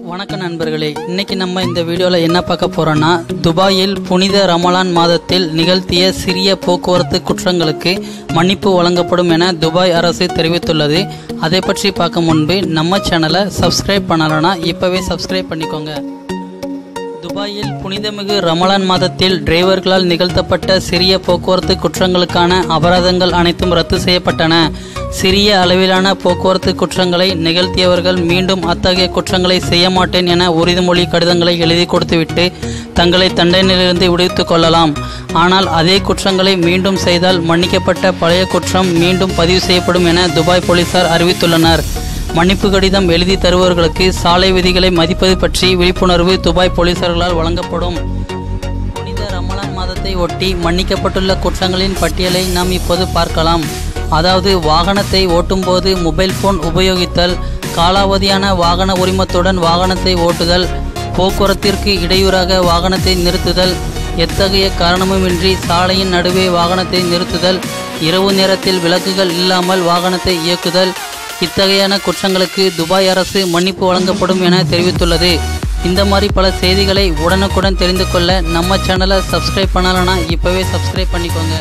வணக்கம் நண்பர்களே, இன்னைக்கு நம்ம இந்த வீடியோவில் என்ன பார்க்க போறோம்னா, துபாயில் புனித ரமலான் மாதத்தில் நிகழ்த்திய சிறிய போக்குவரத்து குற்றங்களுக்கு மன்னிப்பு வழங்கப்படும் என துபாய் அரசு தெரிவித்துள்ளது. அதை பற்றி பார்க்க முன்பு நம்ம சேனலை சப்ஸ்கிரைப் பண்ணலன்னா இப்பவே சப்ஸ்கிரைப் பண்ணிக்கோங்க. துபாயில் புனிதமிகு ரமலான் மாதத்தில் டிரைவர்களால் நிகழ்த்தப்பட்ட சிறிய போக்குவரத்து குற்றங்களுக்கான அபராதங்கள் அனைத்தும் ரத்து செய்யப்பட்டன. சிறிய அளவிலான போக்குவரத்து குற்றங்களை நிகழ்த்தியவர்கள் மீண்டும் அத்தகைய குற்றங்களை செய்ய மாட்டேன் என உறுதிமொழி கடிதங்களை எழுதி கொடுத்துவிட்டு தங்களை தண்டனையிலிருந்து விடுவித்துக் கொள்ளலாம். ஆனால் அதே குற்றங்களை மீண்டும் செய்தால் மன்னிக்கப்பட்ட பழைய குற்றம் மீண்டும் பதிவு செய்யப்படும் என துபாய் போலீசார் அறிவித்துள்ளனர். மன்னிப்பு கடிதம் எழுதி தருபவர்களுக்கு சாலை விதிகளை மதிப்பது பற்றி விழிப்புணர்வு துபாய் போலீசார்களால் வழங்கப்படும். புனித ரமலான் மாதத்தை ஒட்டி மன்னிக்கப்பட்டுள்ள குற்றங்களின் பட்டியலை நாம் இப்போது பார்க்கலாம். அதாவது, வாகனத்தை ஓட்டும்போது மொபைல் போன் உபயோகித்தல், காலாவதியான வாகன உரிமத்துடன் வாகனத்தை ஓட்டுதல், போக்குவரத்திற்கு இடையூறாக வாகனத்தை நிறுத்துதல், எத்தகைய காரணமுமின்றி சாலையின் நடுவே வாகனத்தை நிறுத்துதல், இரவு நேரத்தில் விளக்குகள் இல்லாமல் வாகனத்தை இயக்குதல், இத்தகையான குற்றங்களுக்கு துபாய் அரசு மன்னிப்பு வழங்கப்படும் என தெரிவித்துள்ளது. இந்த மாதிரி பல செய்திகளை உடனுக்குடன் தெரிந்து கொள்ள நம்ம சேனலை சப்ஸ்கிரைப் பண்ணலன்னா இப்போவே சப்ஸ்கிரைப் பண்ணிக்கோங்க.